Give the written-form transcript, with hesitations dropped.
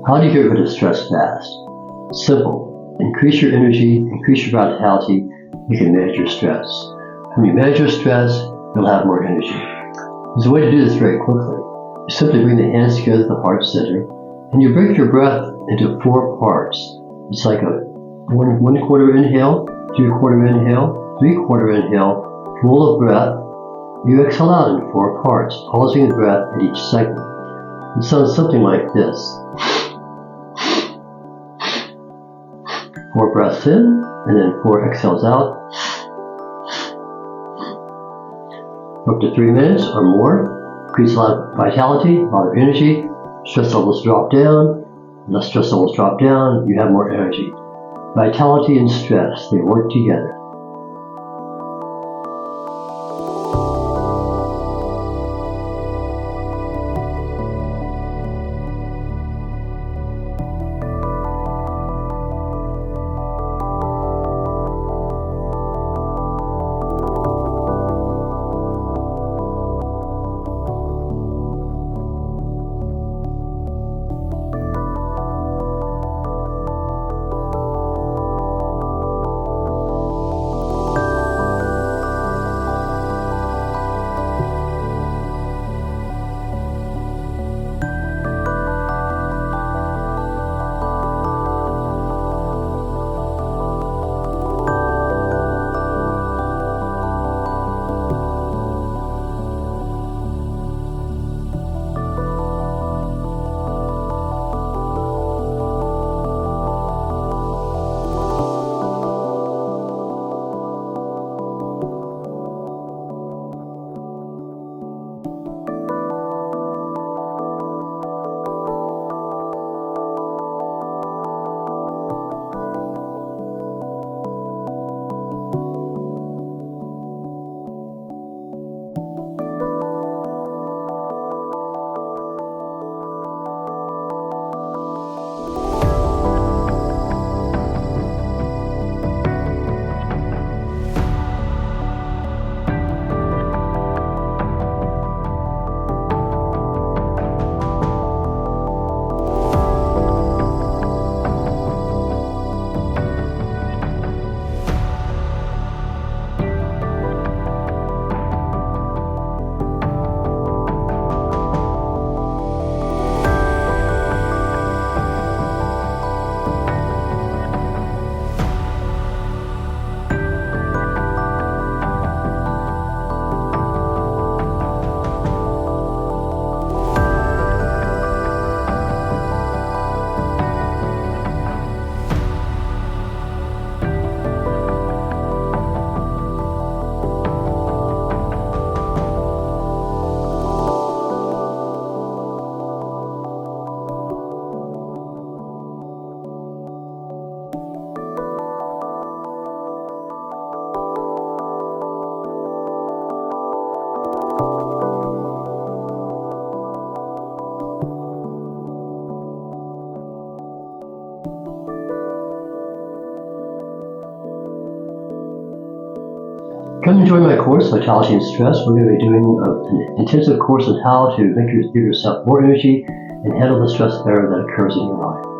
How do you get rid of stress fast? Simple. Increase your energy, increase your vitality. You can manage your stress. When you manage your stress, you'll have more energy. There's a way to do this very quickly. You simply bring the hands together at the heart center, and you break your breath into 4 parts. It's like a 1/4 inhale, 2/4 inhale, 3/4 inhale, full of breath. You exhale out in 4 parts, pausing the breath at each segment. It sounds something like this. 4 breaths in, and then 4 exhales out. For up to 3 minutes or more, increase a lot of vitality, a lot of energy, stress levels drop down. Less stress levels drop down, you have more energy. Vitality and stress, they work together. Come and join my course, Vitality and Stress. We're going to be doing an intensive course on how to give yourself more energy and handle the stress better that occurs in your life.